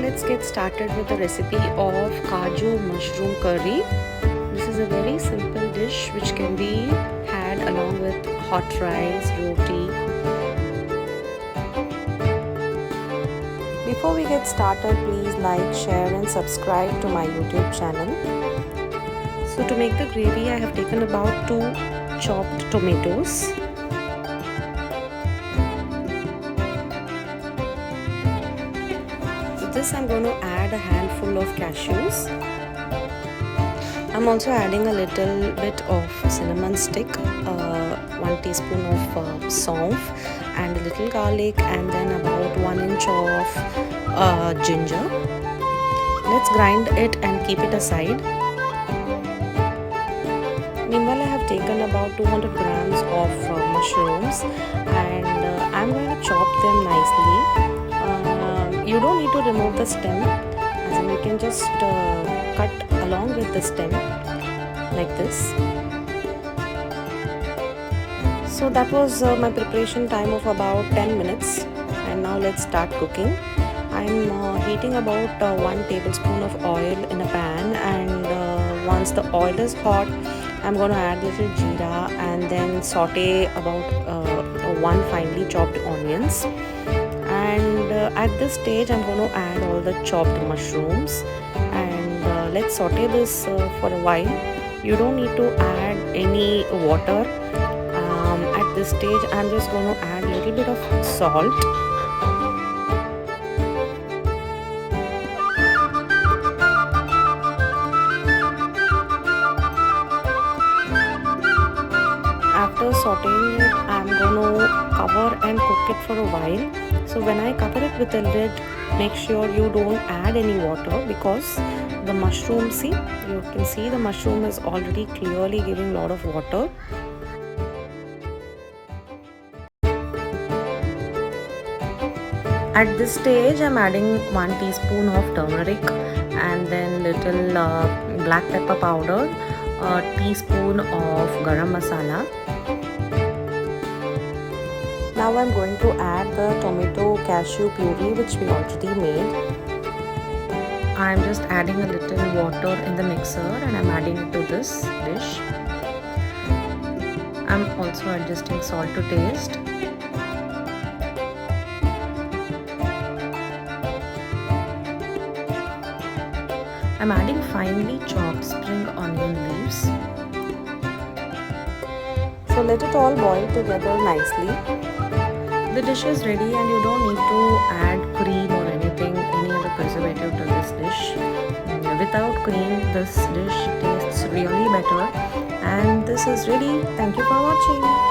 let's get started with the recipe of Kaju Mushroom Curry. This is a very simple dish which can be had along with hot rice, roti. Before we get started, please like, share and subscribe to my YouTube channel. So to make the gravy, I have taken about 2 chopped tomatoes. This I'm going to add a handful of cashews. I'm also adding a little bit of cinnamon stick, 1 teaspoon of saunf and a little garlic, and then about 1 inch of ginger. Let's grind it and keep it aside. Meanwhile, I have taken about 200 grams of mushrooms and I'm going to chop them nicely. You don't need to remove the stem, as in you can just cut along with the stem like this. So that was my preparation time of about 10 minutes, and now let's start cooking. I'm heating about 1 tablespoon of oil in a pan, and once the oil is hot, I'm going to add little jeera and then saute about 1 finely chopped onions. And at this stage I'm going to add all the chopped mushrooms, and let's saute this for a while. You don't need to add any water. At this stage I'm just going to add a little bit of salt. After sauteing it, I'm going to cover and cook it for a while. So when I cover it with a lid, make sure you don't add any water, because the mushroom, see, you can see the mushroom is already clearly giving a lot of water. At this stage, I'm adding 1 teaspoon of turmeric and then little black pepper powder, a teaspoon of garam masala. Now I'm going to add the tomato cashew puree which we already made. I'm just adding a little water in the mixer and I'm adding it to this dish. I'm also adjusting salt to taste. I'm adding finely chopped spring onion leaves. So let it all boil together nicely. The dish is ready and you don't need to add cream or anything, any other preservative to this dish. Without cream, this dish tastes really better. And this is ready. Thank you for watching.